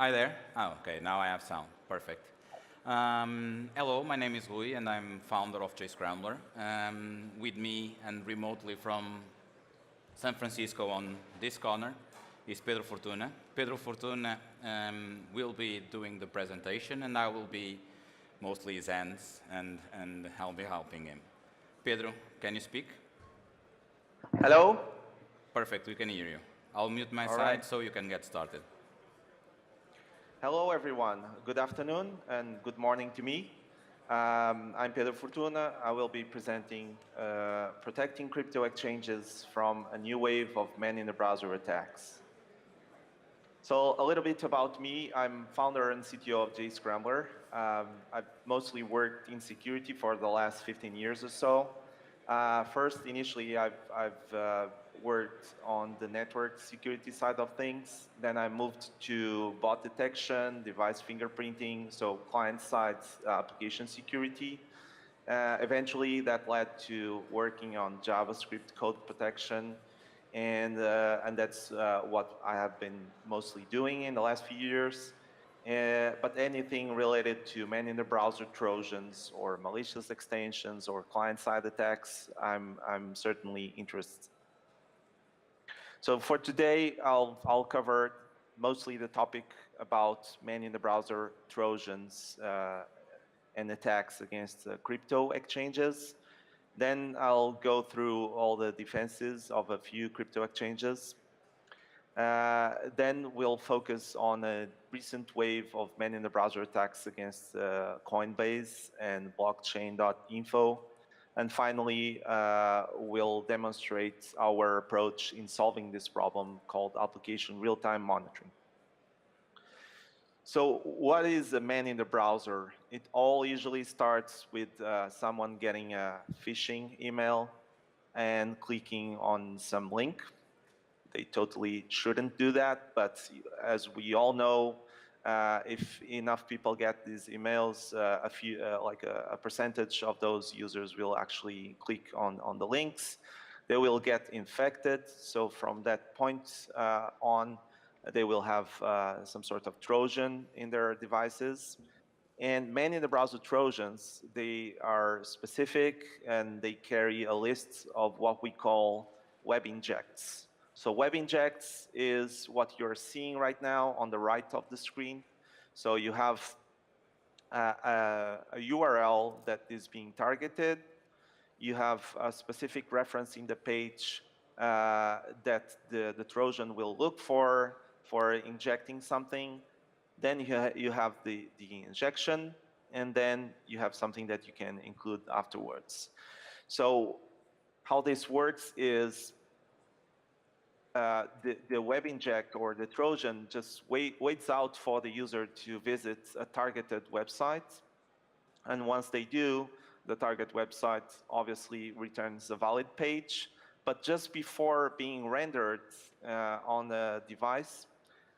Hi there. Oh, okay, now I have sound. Perfect. Hello, my name is Rui, and I'm founder of JScrambler. With me and remotely from San Francisco on this corner is Pedro Fortuna. Pedro Fortuna will be doing the presentation, and I will be mostly his hands, and I'll be helping him. Pedro, can you speak? Hello? Perfect, we can hear you. I'll mute my All side right. so you can get started. Hello, everyone. Good afternoon and good morning to me. I'm Pedro Fortuna. I will be presenting protecting crypto exchanges from a new wave of man-in-the-browser attacks. So a little bit about me. I'm founder and CTO of JScrambler. I've mostly worked in security for the last 15 years or so. First, initially, I've worked on the network security side of things. Then I moved to bot detection, device fingerprinting, so client-side application security. Eventually, that led to working on JavaScript code protection, and that's what I have been mostly doing in the last few years. But anything related to man-in-the-browser Trojans or malicious extensions or client-side attacks, I'm certainly interested. So for today, I'll cover mostly the topic about man-in-the-browser Trojans and attacks against crypto exchanges. Then I'll go through all the defenses of a few crypto exchanges. Then we'll focus on a recent wave of man-in-the-browser attacks against Coinbase and blockchain.info. And finally, we'll demonstrate our approach in solving this problem called application real-time monitoring. So what is a man-in-the-browser? It all usually starts with someone getting a phishing email and clicking on some link. They totally shouldn't do that, but as we all know, if enough people get these emails, a percentage of those users will actually click on the links. They will get infected. So from that point on, they will have some sort of Trojan in their devices. And man-in-the-browser Trojans, they are specific and they carry a list of what we call web injects. So web injects is what you're seeing right now on the right of the screen. So you have a URL that is being targeted. You have a specific reference in the page that the Trojan will look for injecting something. Then you have the injection, and then you have something that you can include afterwards. So how this works is the web inject or the Trojan just waits out for the user to visit a targeted website. And once they do, the target website obviously returns a valid page. But just before being rendered on the device,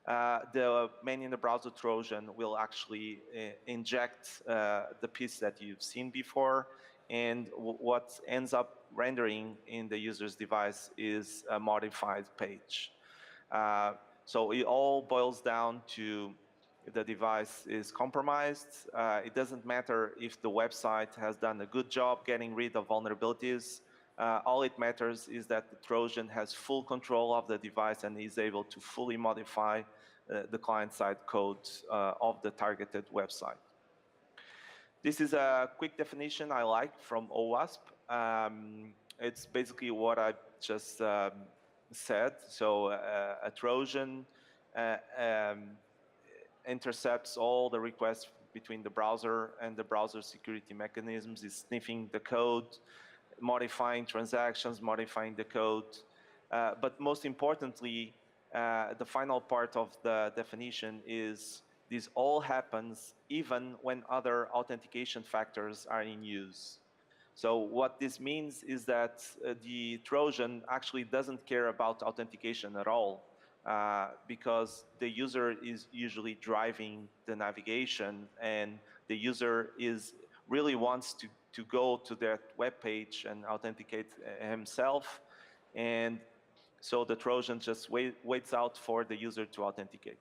the man-in-the-browser Trojan will actually inject the piece that you've seen before, and what ends up rendering in the user's device is a modified page. So it all boils down to the device is compromised. It doesn't matter if the website has done a good job getting rid of vulnerabilities. All it matters is that the Trojan has full control of the device and is able to fully modify the client-side code of the targeted website. This is a quick definition I like from OWASP. It's basically what I just said. So a Trojan intercepts all the requests between the browser and the browser security mechanisms. Is sniffing the code, modifying transactions, modifying the code. But most importantly, the final part of the definition is this all happens even when other authentication factors are in use. So what this means is that the Trojan actually doesn't care about authentication at all, because the user is usually driving the navigation, and the user really wants to go to that web page and authenticate himself. And so the Trojan just waits out for the user to authenticate.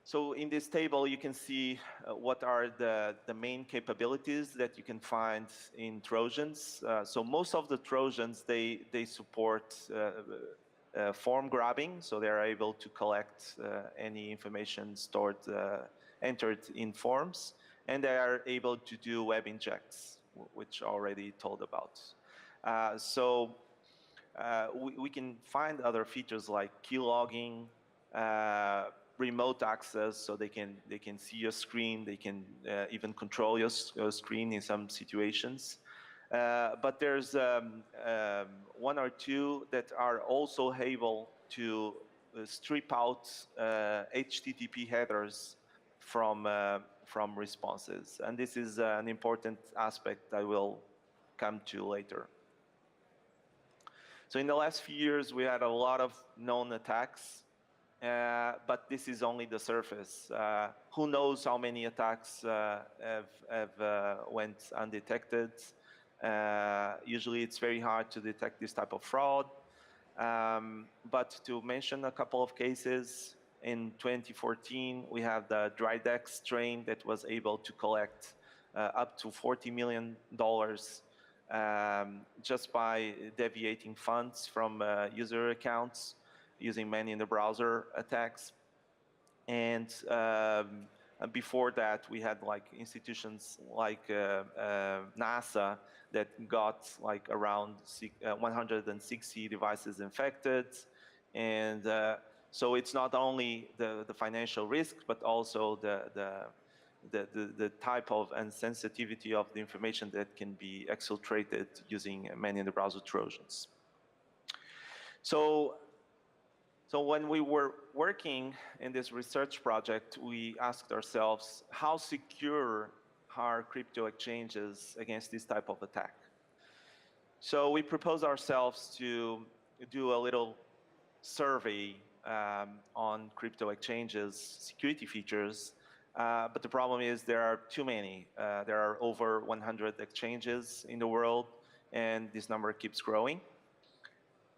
So in this table, you can see what are the main capabilities that you can find in Trojans. So most of the Trojans, they support form grabbing, so they are able to collect any information stored, entered in forms, and they are able to do web injects, which I already told about. We can find other features like keylogging, remote access, so they can see your screen, they can even control your screen in some situations. But there's one or two that are also able to strip out HTTP headers from responses, and this is an important aspect I will come to later. So in the last few years, we had a lot of known attacks, but this is only the surface. Who knows how many attacks have went undetected? Usually it's very hard to detect this type of fraud. But to mention a couple of cases, in 2014, we have the Drydex strain that was able to collect up to $40 million just by deviating funds from user accounts using man-in-the-browser attacks. And before that, we had like institutions like NASA that got like around 160 devices infected. And so it's not only the financial risk, but also the type of and sensitivity of the information that can be exfiltrated using man-in-the-browser Trojans. So when we were working in this research project, we asked ourselves, how secure are crypto exchanges against this type of attack? So we proposed ourselves to do a little survey on crypto exchanges security features. But the problem is there are too many. There are over 100 exchanges in the world, and this number keeps growing.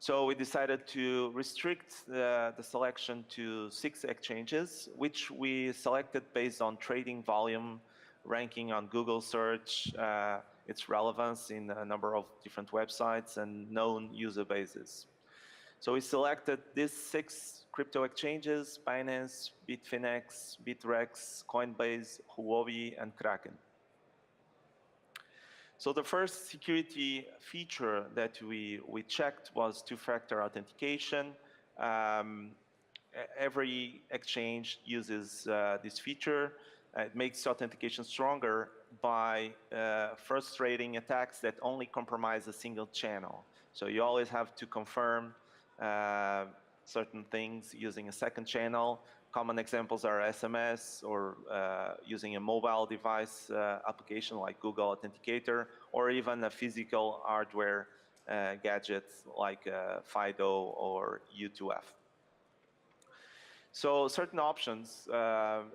So we decided to restrict the selection to 6 exchanges, which we selected based on trading volume, ranking on Google search, its relevance in a number of different websites, and known user bases. So we selected these 6 crypto exchanges: Binance, Bitfinex, Bitrex, Coinbase, Huobi, and Kraken. So the first security feature that we checked was two-factor authentication. Every exchange uses this feature. It makes authentication stronger by frustrating attacks that only compromise a single channel. So you always have to confirm certain things using a second channel. Common examples are SMS or using a mobile device application like Google Authenticator, or even a physical hardware gadget like FIDO or U2F. So certain options,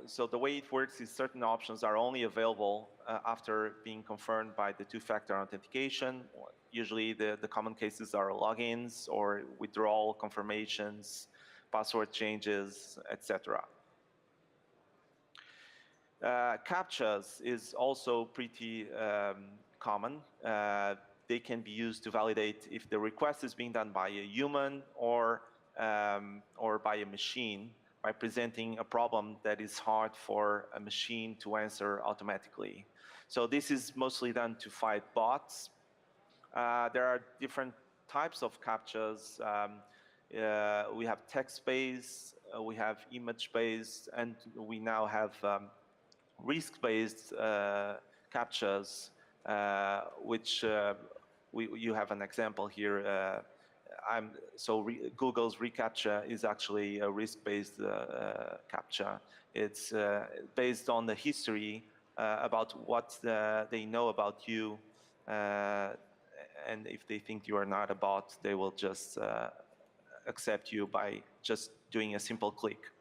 so the way it works is certain options are only available after being confirmed by the two-factor authentication. Usually the common cases are logins or withdrawal confirmations, password changes, etc. CAPTCHAS is also pretty common. They can be used to validate if the request is being done by a human or by a machine, by presenting a problem that is hard for a machine to answer automatically. So this is mostly done to fight bots. There are different types of CAPTCHAs. We have text-based, we have image-based, and we now have risk-based CAPTCHAs, which you have an example here. Google's reCAPTCHA is actually a risk-based CAPTCHA. It's based on the history about what they know about you, and if they think you are not a bot, they will just accept you by just doing a simple click.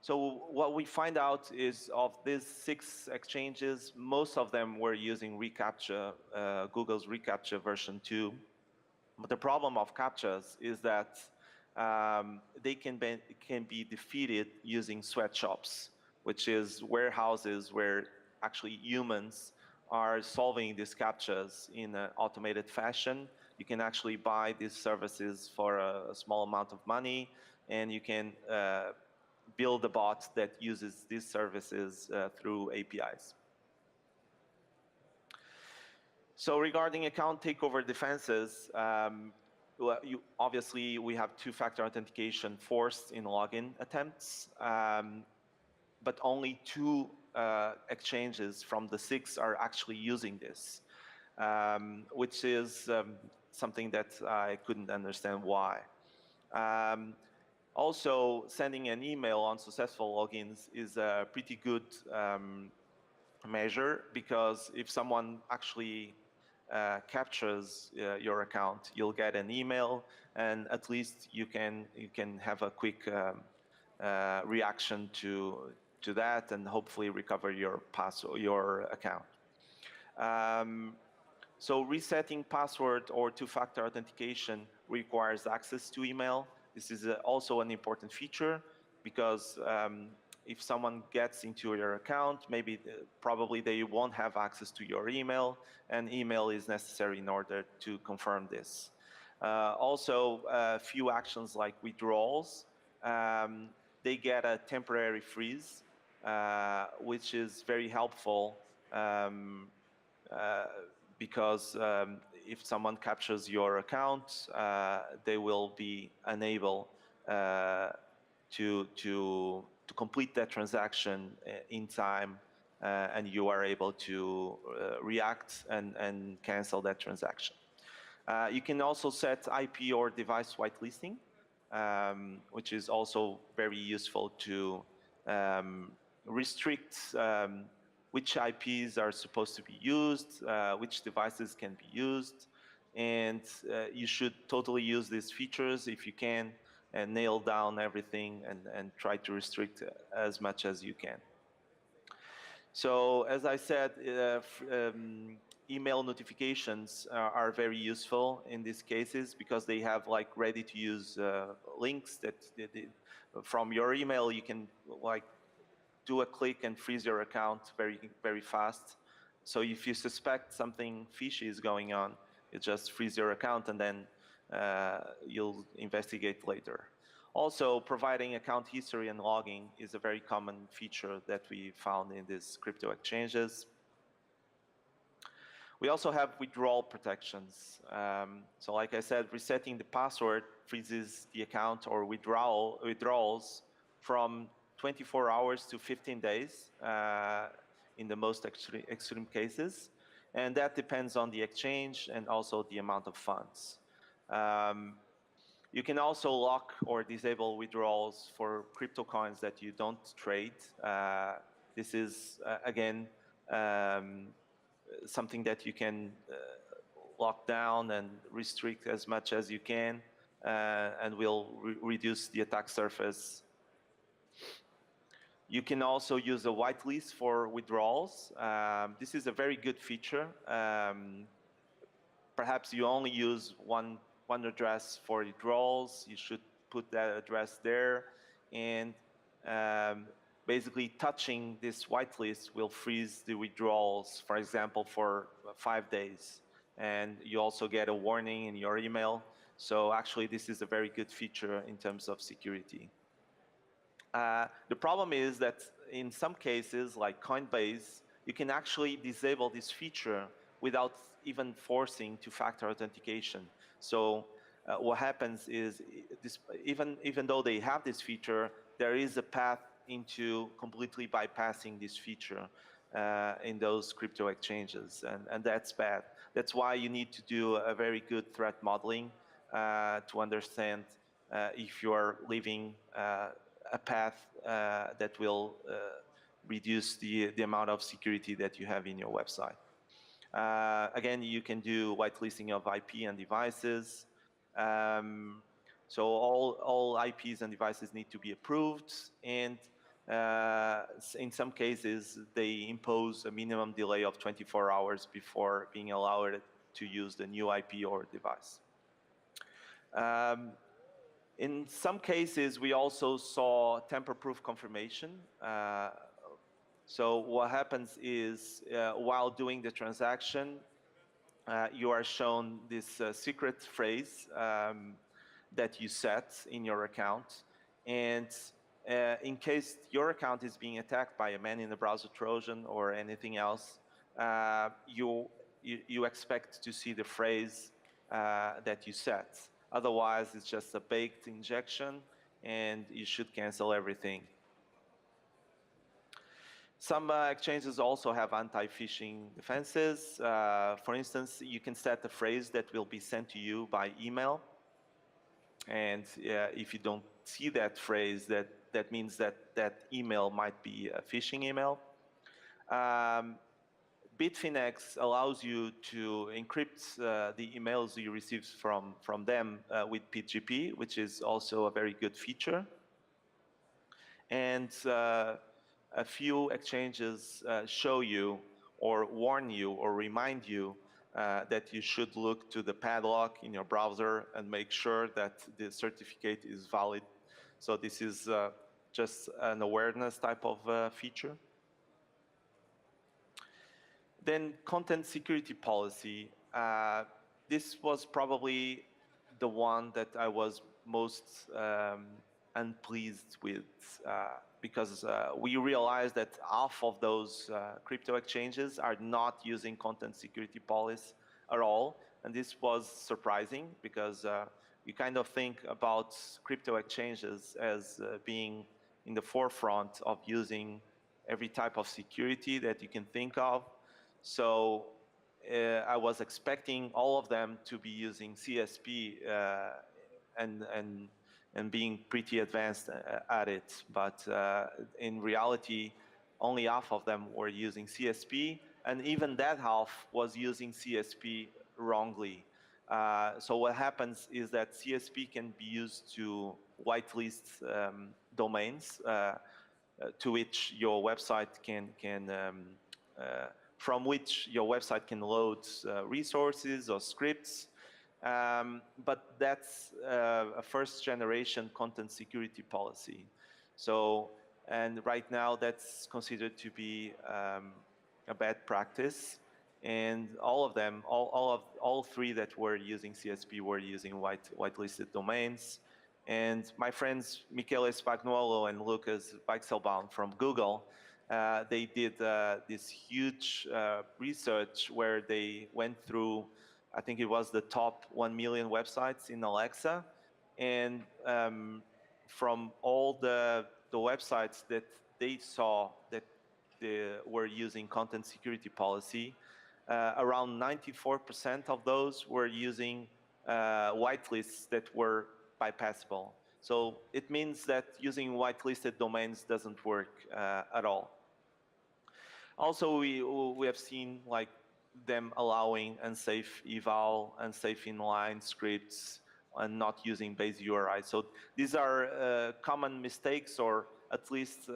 So what we find out is of these 6 exchanges, most of them were using reCAPTCHA, Google's reCAPTCHA version 2. But the problem of CAPTCHAs is that they can be defeated using sweatshops, which is warehouses where actually humans are solving these CAPTCHAs in an automated fashion. You can actually buy these services for a small amount of money, and you can build a bot that uses these services through APIs. So regarding account takeover defenses, obviously we have two-factor authentication forced in login attempts, but only 2 exchanges from the 6 are actually using this, which is something that I couldn't understand why. Also, sending an email on successful logins is a pretty good measure, because if someone actually captures your account, you'll get an email, and at least you can have a quick reaction to that, and hopefully recover your account. So resetting password or two-factor authentication requires access to email. This is also an important feature, because if someone gets into your account, probably they won't have access to your email, and email is necessary in order to confirm this. Also, a few actions like withdrawals, they get a temporary freeze, which is very helpful, because if someone captures your account, they will be unable to complete that transaction in time, and you are able to react and cancel that transaction. You can also set IP or device whitelisting, which is also very useful to restrict which IPs are supposed to be used, which devices can be used, and you should totally use these features if you can, and nail down everything and try to restrict as much as you can. So as I said, email notifications are very useful in these cases, because they have like ready to use links that from your email you can like do a click and freeze your account very fast. So if you suspect something fishy is going on, you just freeze your account, and then you'll investigate later. Also, providing account history and logging is a very common feature that we found in these crypto exchanges. We also have withdrawal protections. So like I said, resetting the password freezes the account or withdrawals from 24 hours to 15 days in the most extreme cases. And that depends on the exchange and also the amount of funds. You can also lock or disable withdrawals for crypto coins that you don't trade. This is, again, something that you can lock down and restrict as much as you can, and will reduce the attack surface. You can also use a whitelist for withdrawals. This is a very good feature. Perhaps you only use one address for withdrawals. You should put that address there, and basically touching this whitelist will freeze the withdrawals, for example, for 5 days. And you also get a warning in your email. So actually, this is a very good feature in terms of security. The problem is that in some cases, like Coinbase, you can actually disable this feature without even forcing two-factor authentication. So what happens is, even though they have this feature, there is a path into completely bypassing this feature in those crypto exchanges, and that's bad. That's why you need to do a very good threat modeling to understand if you are leaving a path that will reduce the amount of security that you have in your website. Again, you can do whitelisting of IP and devices. So all IPs and devices need to be approved, and in some cases, they impose a minimum delay of 24 hours before being allowed to use the new IP or device. In some cases, we also saw tamper-proof confirmation. So what happens is, while doing the transaction, you are shown this secret phrase that you set in your account. And in case your account is being attacked by a man-in-the-browser Trojan or anything else, you expect to see the phrase that you set. Otherwise, it's just a baked injection, and you should cancel everything. Some exchanges also have anti-phishing defenses. For instance, you can set a phrase that will be sent to you by email. And if you don't see that phrase, that means that that email might be a phishing email. Bitfinex allows you to encrypt the emails you receive from them with PGP, which is also a very good feature. And a few exchanges show you or warn you or remind you that you should look to the padlock in your browser and make sure that the certificate is valid. So this is just an awareness type of feature. Then content security policy. This was probably the one that I was most unpleased with because we realized that half of those crypto exchanges are not using content security policy at all. And this was surprising because you kind of think about crypto exchanges as being in the forefront of using every type of security that you can think of. So I was expecting all of them to be using CSP and being pretty advanced at it. But in reality, only half of them were using CSP, and even that half was using CSP wrongly. So what happens is that CSP can be used to whitelist domains to which your website from which your website can load resources or scripts. But that's a first generation content security policy. So, and right now that's considered to be a bad practice. And all of them, all three that were using CSP were using whitelisted domains. And my friends Michele Spagnuolo and Lucas Weichselbaum from Google, they did this huge research where they went through, I think it was the top 1 million websites in Alexa, and from all the websites that they saw that they were using content security policy, around 94% of those were using whitelists that were bypassable. So it means that using whitelisted domains doesn't work at all. Also, we have seen like them allowing unsafe eval, unsafe inline scripts, and not using base URI. So these are common mistakes, or at least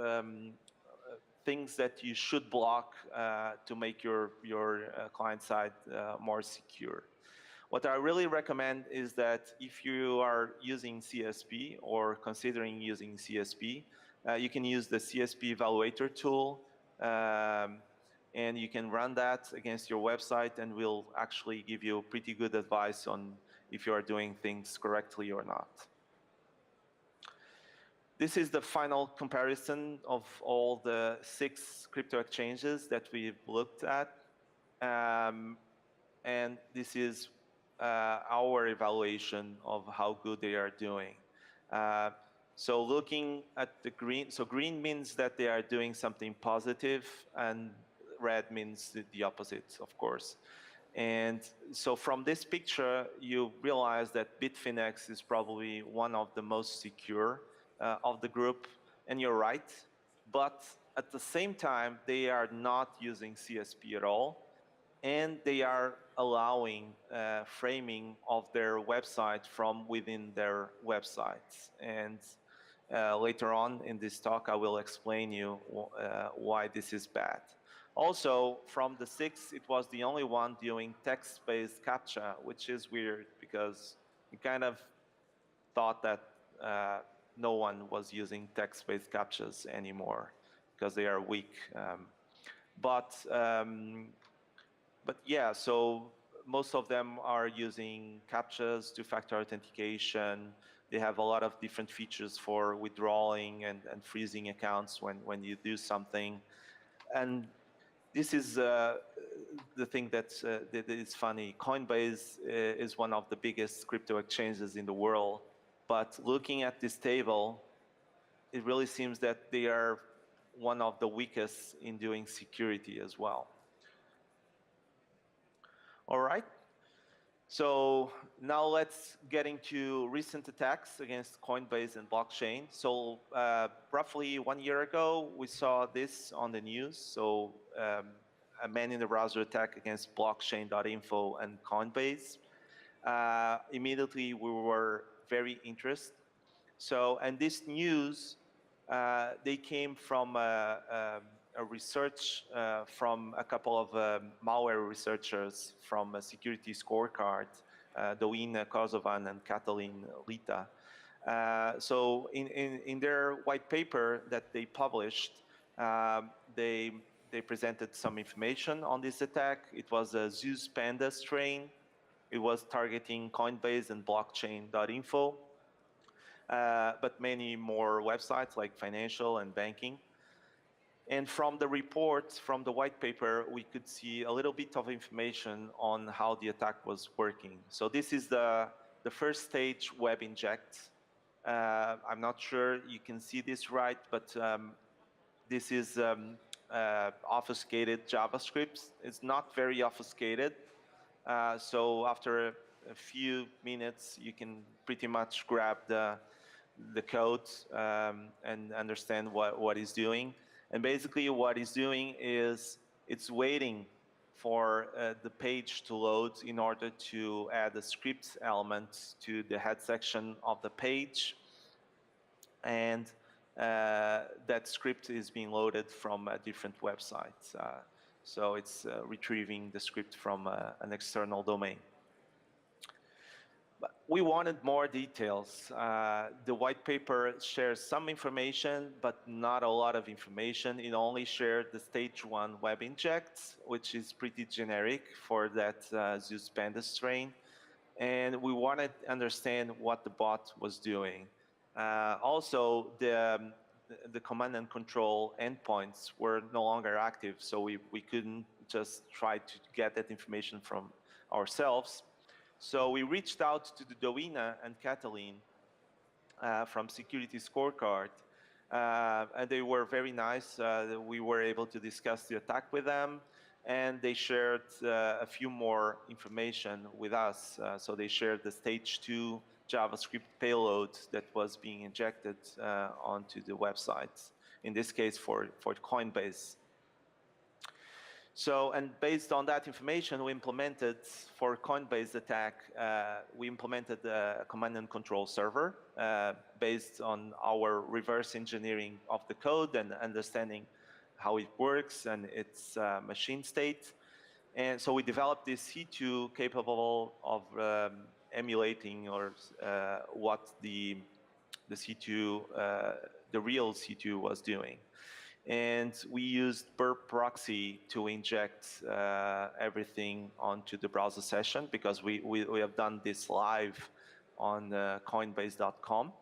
things that you should block to make your client side more secure. What I really recommend is that if you are using CSP or considering using CSP, you can use the CSP evaluator tool, and you can run that against your website, and we'll actually give you pretty good advice on if you are doing things correctly or not. This is the final comparison of all the 6 crypto exchanges that we've looked at. And this is our evaluation of how good they are doing. So looking at the green, so green means that they are doing something positive, and red means the opposite, of course. And so from this picture, you realize that Bitfinex is probably one of the most secure of the group, and you're right. But at the same time, they are not using CSP at all, and they are allowing framing of their website from within their websites. And later on in this talk, I will explain you why this is bad. Also, from the 6, it was the only one doing text-based CAPTCHA, which is weird because we kind of thought that no one was using text-based CAPTCHAs anymore because they are weak. But yeah, so most of them are using CAPTCHAs, two-factor authentication. They have a lot of different features for withdrawing and freezing accounts when you do something. And this is the thing that is funny. Coinbase is one of the biggest crypto exchanges in the world. But looking at this table, it really seems that they are one of the weakest in doing security as well. All right. So now let's get into recent attacks against Coinbase and blockchain. So roughly 1 year ago, we saw this on the news. So a man-in-the-browser attack against blockchain.info and Coinbase. Immediately, we were very interested. So, and this news, they came from a research from a couple of malware researchers from a security scorecard, Doina Kosovan and Katalin Lita. So in their white paper that they published, they presented some information on this attack. It was a Zeus Panda strain. It was targeting Coinbase and blockchain.info, but many more websites like financial and banking. And from the reports, from the white paper, we could see a little bit of information on how the attack was working. So this is the first stage Webinject. I'm not sure you can see this right, but this is obfuscated JavaScript. It's not very obfuscated. So after a few minutes, you can pretty much grab the code and understand what it's doing. And basically what it's doing is it's waiting for the page to load in order to add a script element to the head section of the page. And that script is being loaded from a different website. So it's retrieving the script from an external domain. But we wanted more details. The white paper shares some information, but not a lot of information. It only shared the stage 1 Webinject, which is pretty generic for that Zeus Panda strain. And we wanted to understand what the bot was doing. Also, the command and control endpoints were no longer active, so we couldn't just try to get that information from ourselves. So we reached out to the Doina and Katalin from Security Scorecard, and they were very nice. We were able to discuss the attack with them, and they shared a few more information with us. So they shared the stage 2 JavaScript payload that was being injected onto the website, in this case for Coinbase. So, and based on that information, we implemented, for Coinbase attack, we implemented a command and control server based on our reverse engineering of the code and understanding how it works and its machine state. And so we developed this C2 capable of emulating or what the C2, the real C2 was doing. And we used burp proxy to inject everything onto the browser session because we have done this live on coinbase.com.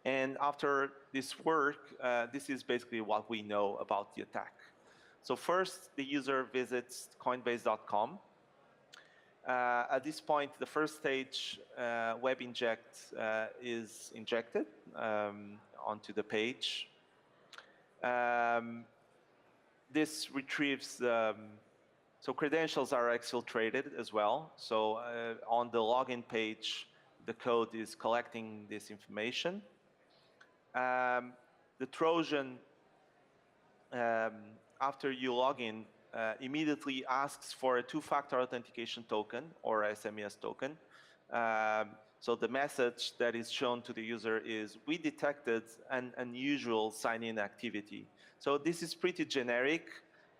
And after this work, this is basically what we know about the attack. So first, the user visits coinbase.com. At this point, the first stage Webinject is injected onto the page. This retrieves, so credentials are exfiltrated as well. So on the login page, the code is collecting this information. The TROJAN, after you log in, immediately asks for a two-factor authentication token or SMS token. So the message that is shown to the user is, we detected an unusual sign-in activity. So this is pretty generic,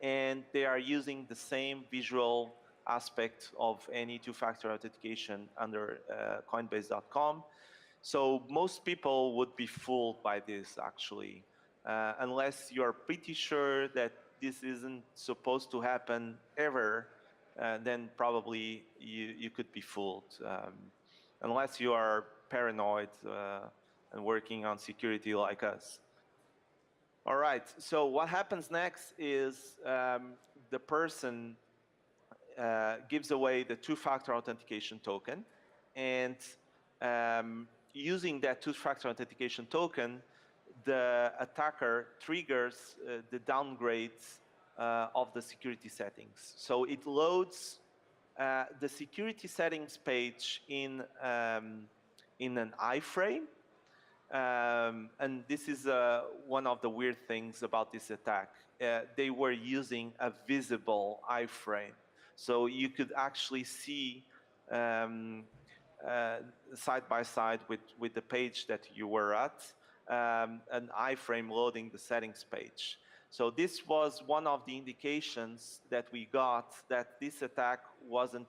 and they are using the same visual aspect of any two-factor authentication under Coinbase.com. So most people would be fooled by this, actually, unless you're pretty sure that this isn't supposed to happen ever, then probably you could be fooled, unless you are paranoid and working on security like us. All right, so what happens next is the person gives away the two-factor authentication token, and using that two-factor authentication token, the attacker triggers the downgrades of the security settings. So it loads the security settings page in an iframe. And this is one of the weird things about this attack. They were using a visible iframe. So you could actually see side by side with the page that you were at, an iframe loading the settings page. So this was one of the indications that we got that this attack wasn't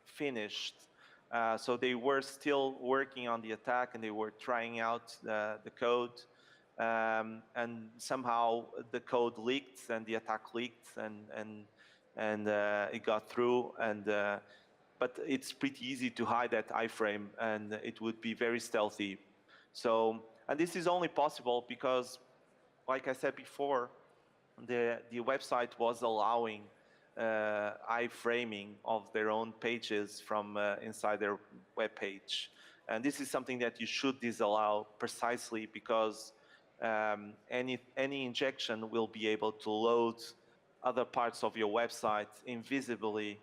finished. So they were still working on the attack, and they were trying out the code. And somehow the code leaked, and the attack leaked, and it got through. But it's pretty easy to hide that iframe, and it would be very stealthy. So, and this is only possible because, like I said before, the website was allowing iframing of their own pages from inside their web page. And this is something that you should disallow precisely because any injection will be able to load other parts of your website invisibly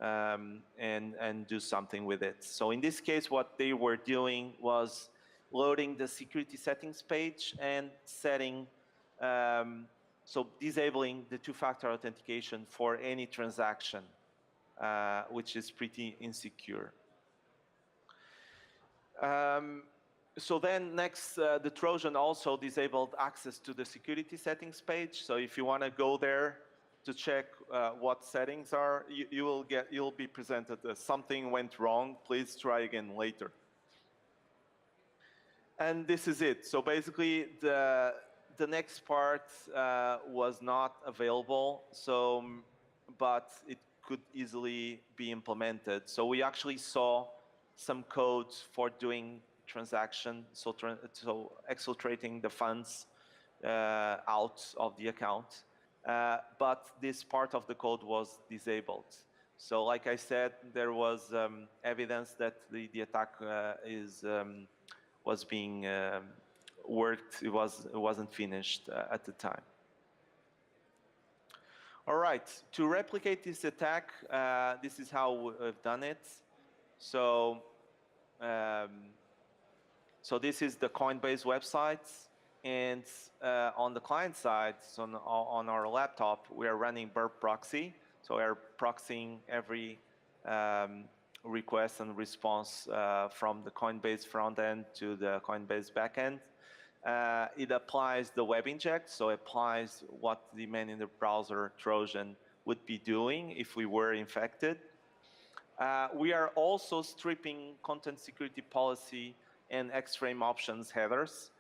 and do something with it. So in this case, what they were doing was loading the security settings page and setting so disabling the two-factor authentication for any transaction, which is pretty insecure. So then next, the Trojan also disabled access to the security settings page. So if you want to go there to check what settings are, you'll be presented as something went wrong. Please try again later. And this is it. So basically, the next part was not available, so, but it could easily be implemented. So we actually saw some codes for doing transaction, so exfiltrating the funds out of the account, but this part of the code was disabled. So like I said, there was evidence that the attack was being worked, it wasn't finished at the time. All right, to replicate this attack, this is how we've done it. So, so this is the Coinbase website, and on the client side, so on our laptop, we are running burp proxy. So we are proxying every request and response from the Coinbase front end to the Coinbase backend. It applies the Webinject, so it applies what the man in the browser Trojan would be doing if we were infected. We are also stripping content security policy and X-frame options headers.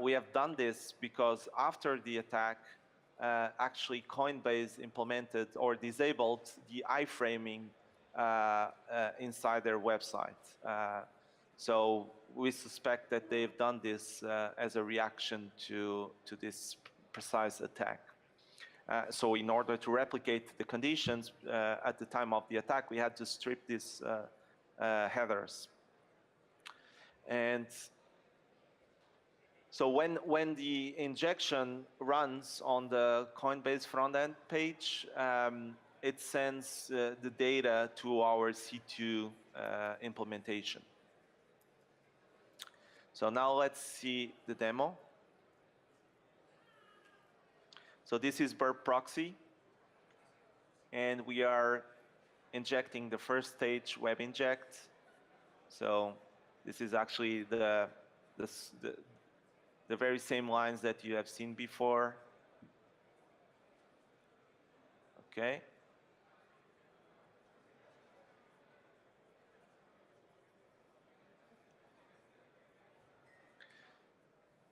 We have done this because after the attack, actually Coinbase implemented or disabled the iframing inside their website. So we suspect that they've done this as a reaction to this precise attack. So in order to replicate the conditions at the time of the attack, we had to strip these headers. And so when the injection runs on the Coinbase front-end page, it sends the data to our C2 implementation. So now let's see the demo. So this is burp proxy, and we are injecting the first stage Webinject. So this is actually the very same lines that you have seen before. Okay.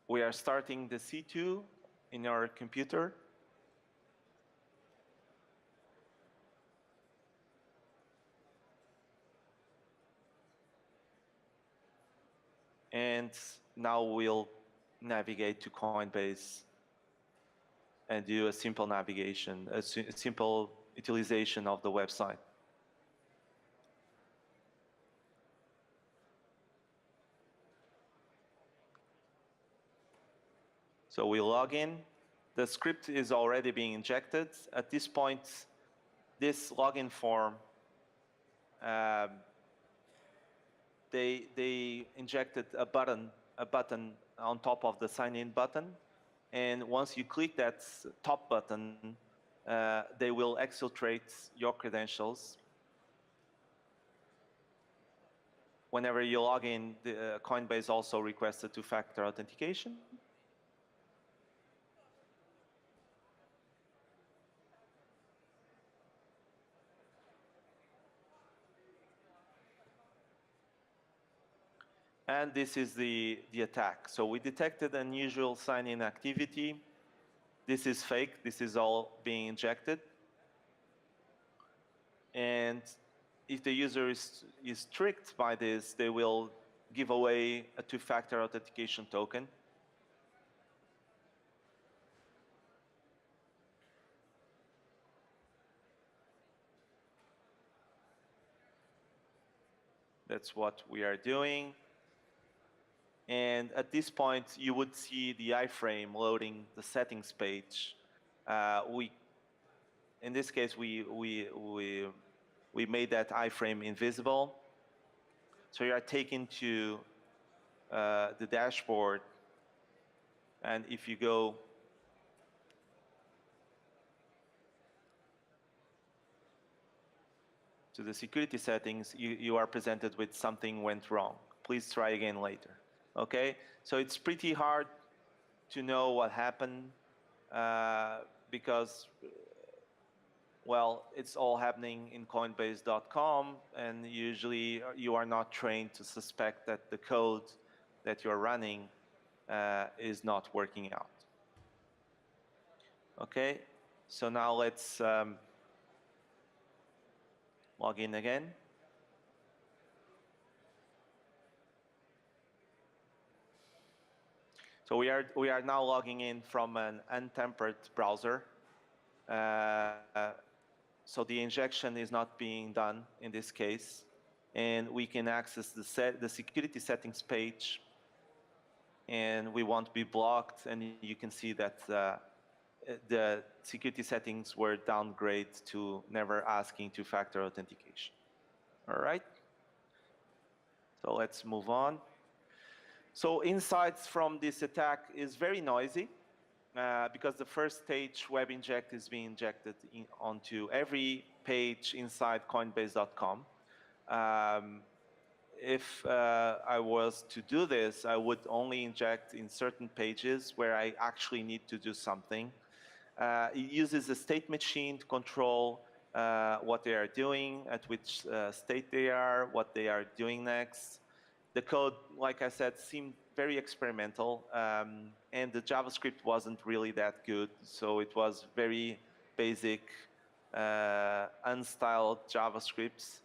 We are starting the C2 in your computer. And now we'll navigate to Coinbase and do a simple navigation, a simple utilization of the website. So we log in. The script is already being injected. At this point, this login form, they injected a button on top of the sign in button. And once you click that top button, they will exfiltrate your credentials. Whenever you log in, the Coinbase also requested two-factor authentication. And this is the attack. So we detected unusual sign-in activity. This is fake. This is all being injected. And if the user is tricked by this, they will give away a two-factor authentication token. That's what we are doing. And at this point, you would see the iframe loading the settings page. In this case, we made that iframe invisible. So you are taken to the dashboard. And if you go to the security settings, you are presented with something went wrong. Please try again later. Okay, so it's pretty hard to know what happened because, well, it's all happening in Coinbase.com, and usually you are not trained to suspect that the code that you're running is not working out. Okay, so now let's log in again. So we are now logging in from an untempered browser. So the injection is not being done in this case, and we can access the security settings page, and we won't be blocked. And you can see that the security settings were downgraded to never asking two-factor authentication. All right. So let's move on. So insights from this attack is very noisy because the first stage Webinject is being injected onto every page inside Coinbase.com. If I was to do this, I would only inject in certain pages where I actually need to do something. It uses a state machine to control what they are doing, at which state they are, what they are doing next. The code, like I said, seemed very experimental, and the JavaScript wasn't really that good. So it was very basic, unstyled JavaScripts.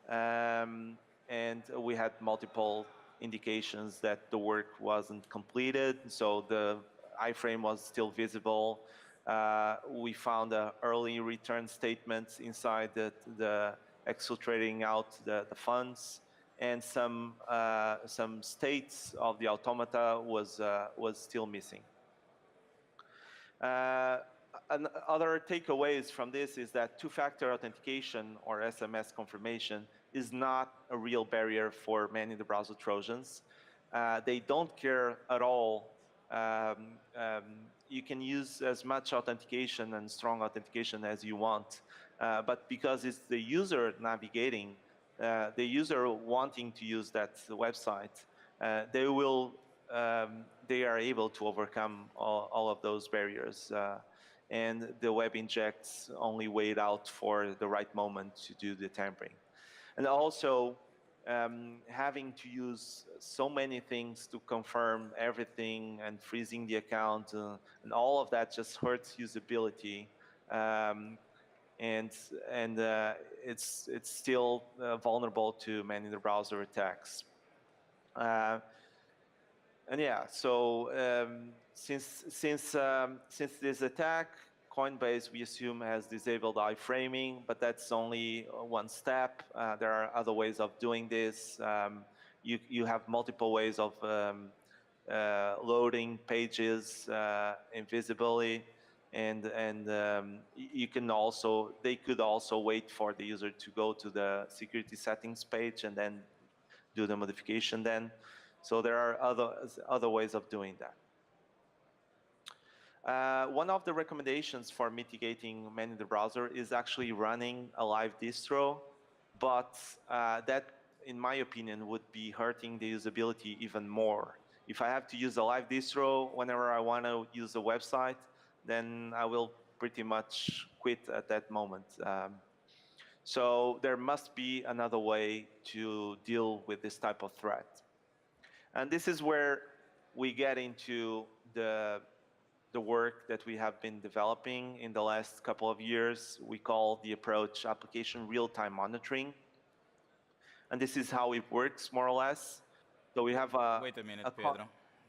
And we had multiple indications that the work wasn't completed. So the iframe was still visible. We found early return statements inside the exfiltrating out the funds. And some states of the automata was still missing. Other takeaways from this is that two-factor authentication or SMS confirmation is not a real barrier for many of the browser Trojans. They don't care at all. You can use as much authentication and strong authentication as you want, but because it's the user navigating, the user wanting to use that website, they are able to overcome all of those barriers. And the Webinjects only wait out for the right moment to do the tampering. And also, having to use so many things to confirm everything and freezing the account and all of that just hurts usability. And it's still vulnerable to man-in-the-browser attacks. And yeah, so since this attack, Coinbase, we assume, has disabled iframing, but that's only one step. There are other ways of doing this. You have multiple ways of loading pages invisibly, and you can also, they could also wait for the user to go to the security settings page and then do the modification then. So there are other ways of doing that. One of the recommendations for mitigating man-in-the-browser is actually running a live distro, but that, in my opinion, would be hurting the usability even more. If I have to use a live distro whenever I want to use a website, then I will pretty much quit at that moment. So there must be another way to deal with this type of threat. And this is where we get into the work that we have been developing in the last couple of years. We call the approach application real-time monitoring. And this is how it works, more or less. So we have a... Wait a minute, Pedro,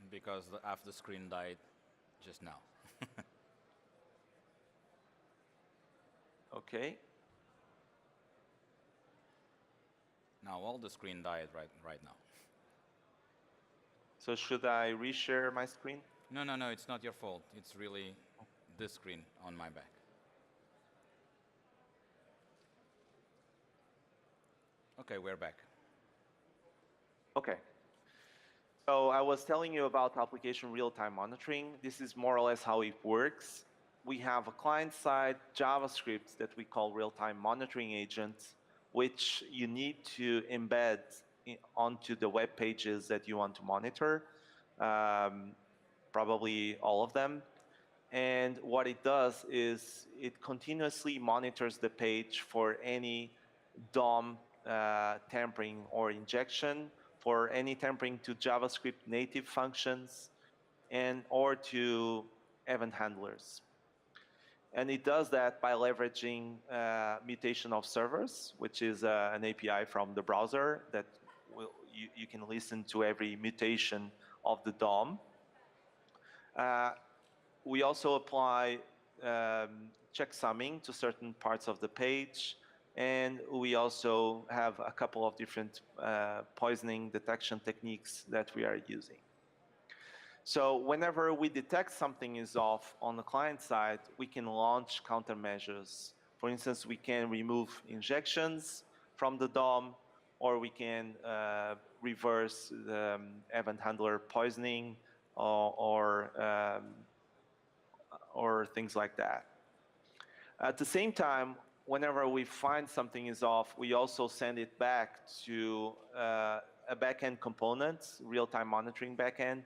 because half the screen died just now. Okay. Now all the screen died right now. So should I reshare my screen? No, no, no, it's not your fault. It's really this screen on my back. Okay, we're back. Okay. So I was telling you about application real-time monitoring. This is more or less how it works. We have a client-side JavaScript that we call real-time monitoring agent, which you need to embed onto the web pages that you want to monitor, probably all of them. And what it does is it continuously monitors the page for any DOM tampering or injection, for any tampering to JavaScript native functions, and or to event handlers. And it does that by leveraging mutation of servers, which is an API from the browser that you can listen to every mutation of the DOM. We also apply checksumming to certain parts of the page, and we also have a couple of different poisoning detection techniques that we are using. So whenever we detect something is off on the client side, we can launch countermeasures. For instance, we can remove injections from the DOM, or we can reverse the event handler poisoning or things like that. At the same time, whenever we find something is off, we also send it back to a backend component, real-time monitoring backend,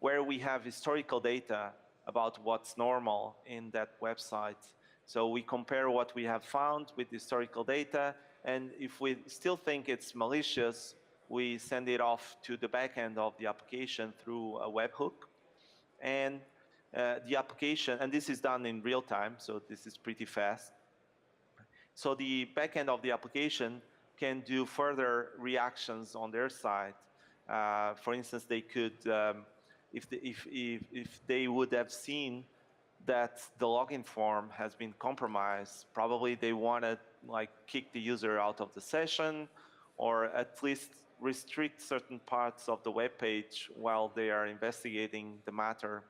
where we have historical data about what's normal in that website. So we compare what we have found with historical data, and if we still think it's malicious, we send it off to the backend of the application through a webhook. And the application, and this is done in real time, so this is pretty fast. So the backend of the application can do further reactions on their side. For instance, they could, if they would have seen that the login form has been compromised, probably they want to kick the user out of the session, or at least restrict certain parts of the web page while they are investigating the matter.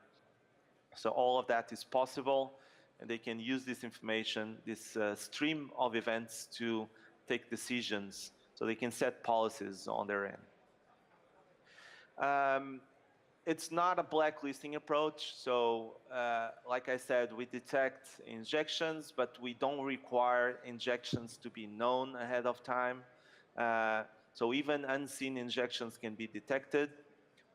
So all of that is possible, and they can use this information, this stream of events, to take decisions. So they can set policies on their end. It's not a blacklisting approach. So like I said, we detect injections, but we don't require injections to be known ahead of time. So even unseen injections can be detected,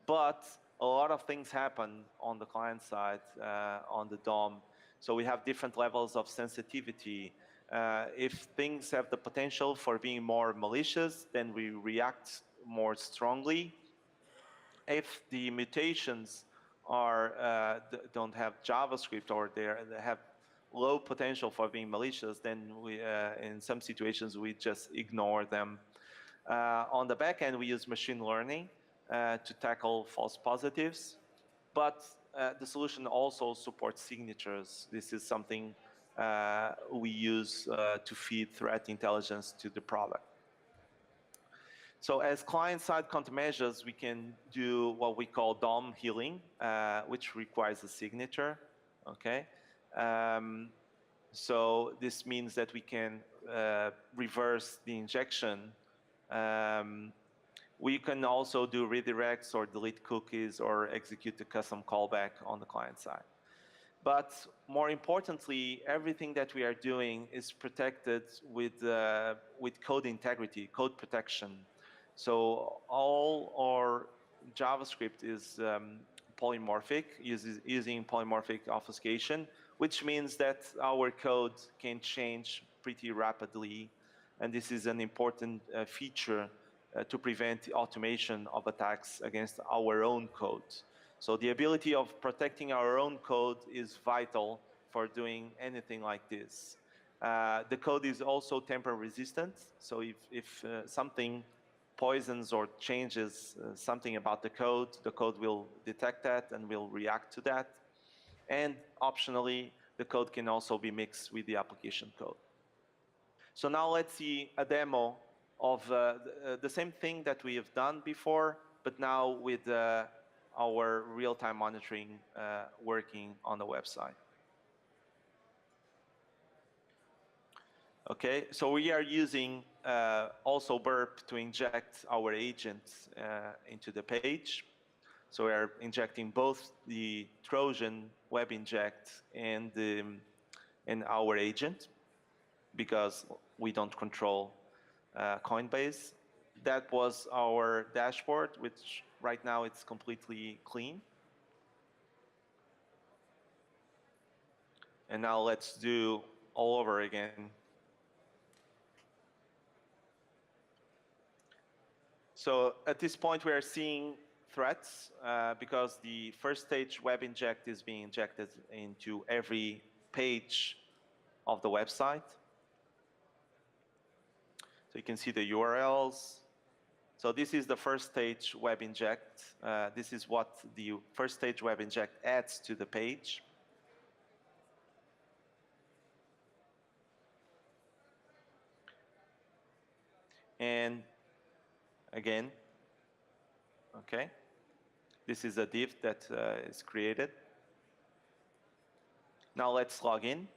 but a lot of things happen on the client side, on the DOM. So we have different levels of sensitivity. If things have the potential for being more malicious, then we react more strongly. If the mutations don't have JavaScript or they have low potential for being malicious, then we, in some situations we just ignore them. On the back end, we use machine learning to tackle false positives, but the solution also supports signatures. This is something we use to feed threat intelligence to the product. So as client-side countermeasures, we can do what we call DOM healing, which requires a signature, okay? So this means that we can reverse the injection. We can also do redirects or delete cookies or execute a custom callback on the client side. But more importantly, everything that we are doing is protected with code integrity, code protection. So all our JavaScript is polymorphic, using polymorphic obfuscation, which means that our code can change pretty rapidly. And this is an important feature to prevent automation of attacks against our own code. So the ability of protecting our own code is vital for doing anything like this. The code is also tamper resistant. So if something poisons or changes something about the code will detect that and will react to that. And optionally, the code can also be mixed with the application code. So now let's see a demo of the same thing that we have done before, but now with our real-time monitoring working on the website. Okay, so we are using also Burp to inject our agents into the page. So we are injecting both the Trojan Webinject and our agent, because we don't control Coinbase. That was our dashboard, which right now it's completely clean. And now let's do all over again. So at this point, we are seeing threats because the first stage Webinject is being injected into every page of the website. So you can see the URLs. So this is the first stage Webinject. This is what the first stage Webinject adds to the page. And again, okay, this is a div that is created. Now let's log in.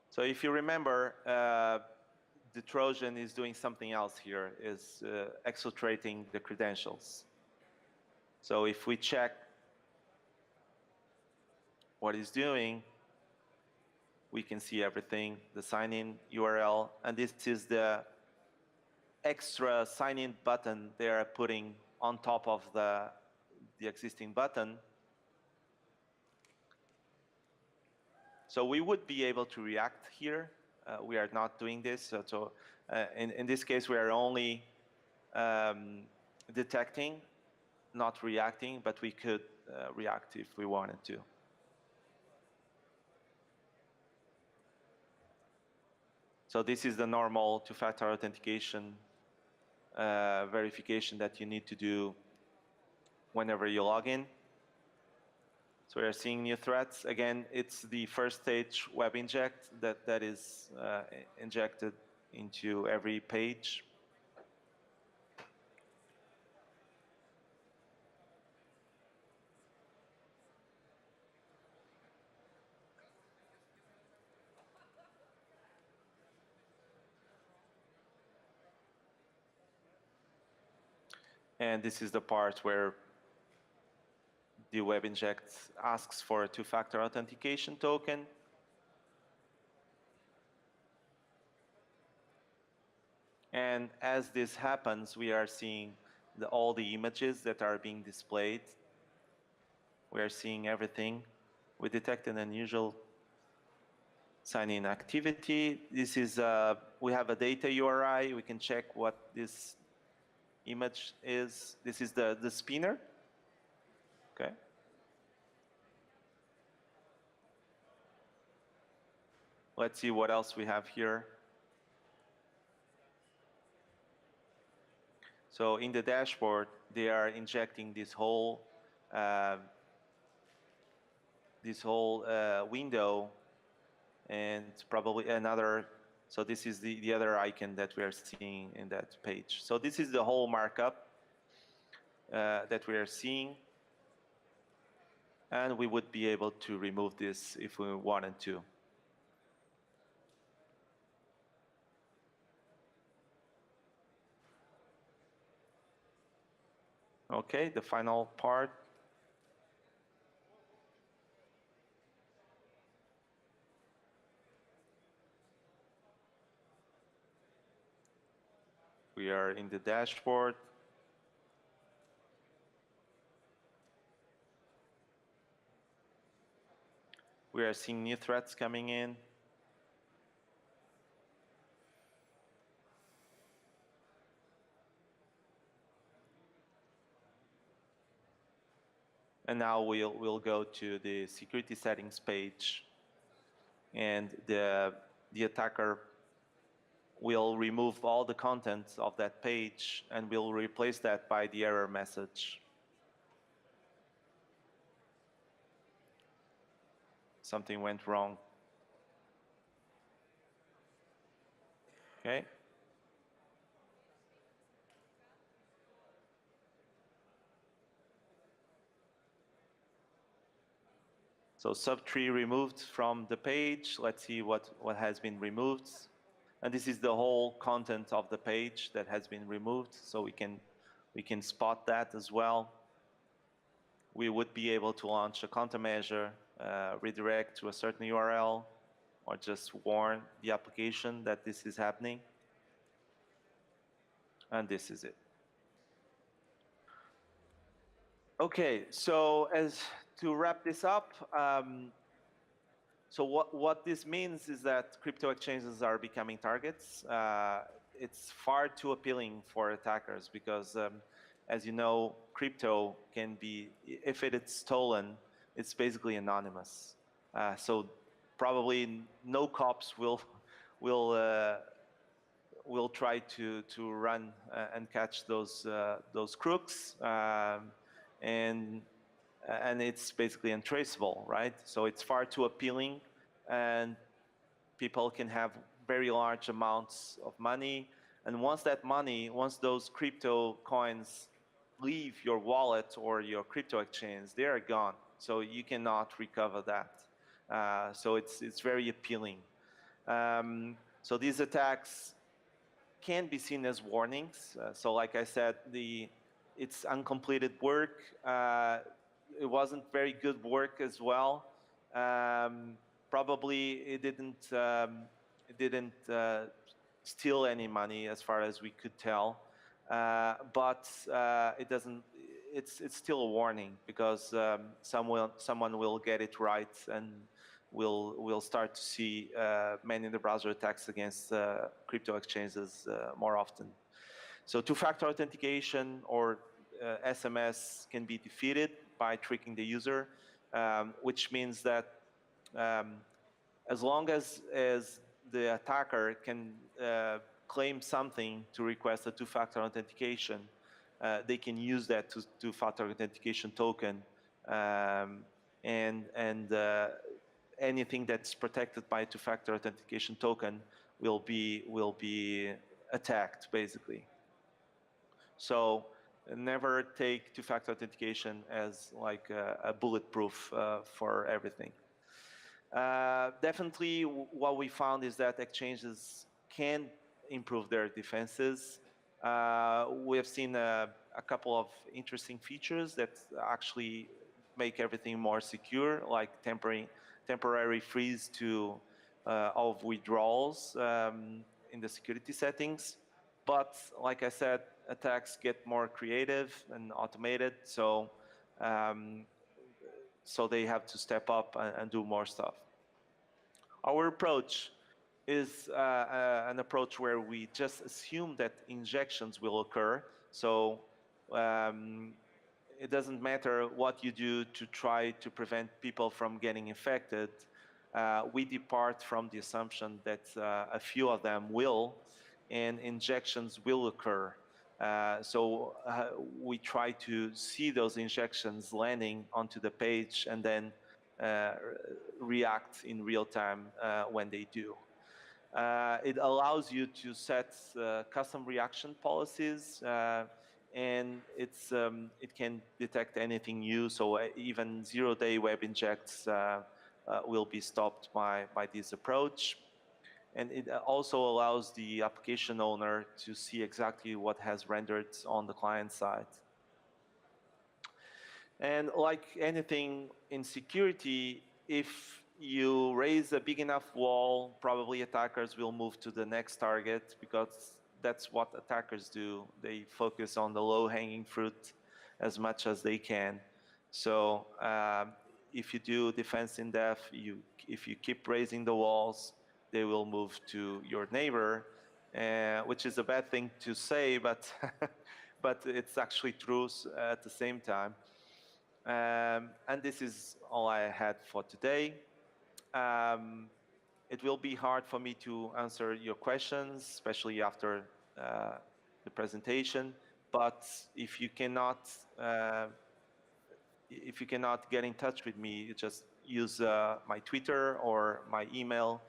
So if you remember, the Trojan is doing something else here, is exfiltrating the credentials. So if we check what it's doing, we can see everything, the sign-in URL, and this is the extra sign-in button they are putting on top of the existing button. So we would be able to react here. We are not doing this. So in this case, we are only detecting, not reacting, but we could react if we wanted to. So this is the normal two-factor authentication verification that you need to do whenever you log in. So we are seeing new threats. Again, it's the first stage Webinject that is injected into every page. And this is the part where the Webinject asks for a two-factor authentication token. And as this happens, we are seeing all the images that are being displayed. We are seeing everything. we detect an unusual sign-in activity. This is, we have a data URI. We can check what this image is. This is the spinner. Okay. Let's see what else we have here. So in the dashboard, they are injecting this whole window and probably another. So this is the other icon that we are seeing in that page. So this is the whole markup that we are seeing. And we would be able to remove this if we wanted to. Okay, the final part. We are in the dashboard. We are seeing new threats coming in. And now we'll go to the security settings page, and the attacker will remove all the contents of that page and will replace that by the error message. Something went wrong. Okay. So subtree removed from the page. Let's see what has been removed. And this is the whole content of the page that has been removed. So we can spot that as well. We would be able to launch a countermeasure, redirect to a certain URL, or just warn the application that this is happening. And this is it. Okay, so as to wrap this up, so what this means is that crypto exchanges are becoming targets. It's far too appealing for attackers because, as you know, crypto can be, if it is stolen, it's basically anonymous. So probably no cops will try to run and catch those crooks, and it's basically untraceable, right? So it's far too appealing, and people can have very large amounts of money. And once those crypto coins leave your wallet or your crypto exchange, they are gone. So you cannot recover that. So it's very appealing. So these attacks can be seen as warnings. So like I said, it's uncompleted work. It wasn't very good work as well. Probably it didn't steal any money as far as we could tell, but it doesn't. It's still a warning because someone will get it right, and we'll start to see man-in-the-browser attacks against crypto exchanges more often. So two-factor authentication or SMS can be defeated by tricking the user, which means that as long as the attacker can claim something to request a two-factor authentication, they can use that two-factor authentication token, and anything that's protected by a two-factor authentication token will be attacked, basically. So never take two-factor authentication as like a bulletproof for everything. Definitely, what we found is that exchanges can improve their defenses. We have seen a couple of interesting features that actually make everything more secure, like temporary freeze of withdrawals in the security settings. But like I said, attacks get more creative and automated. So so they have to step up and do more stuff. Our approach is an approach where we just assume that injections will occur. So it doesn't matter what you do to try to prevent people from getting infected. We depart from the assumption that a few of them will, and injections will occur. So we try to see those injections landing onto the page and then react in real time when they do. It allows you to set custom reaction policies, and it can detect anything new. So even zero-day web injects will be stopped by this approach. And it also allows the application owner to see exactly what has rendered on the client side. And like anything in security, if you raise a big enough wall, probably attackers will move to the next target, because that's what attackers do. They focus on the low-hanging fruit as much as they can. So if you do defense in depth, if you keep raising the walls, they will move to your neighbor, which is a bad thing to say, but but it's actually true at the same time. And this is all I had for today. It will be hard for me to answer your questions, especially after the presentation. But if you cannot get in touch with me, you just use my Twitter or my email.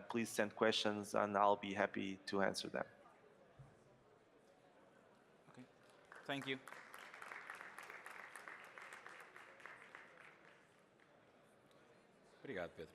Please send questions, and I'll be happy to answer them. Okay. Thank you. Obrigado, Pedro.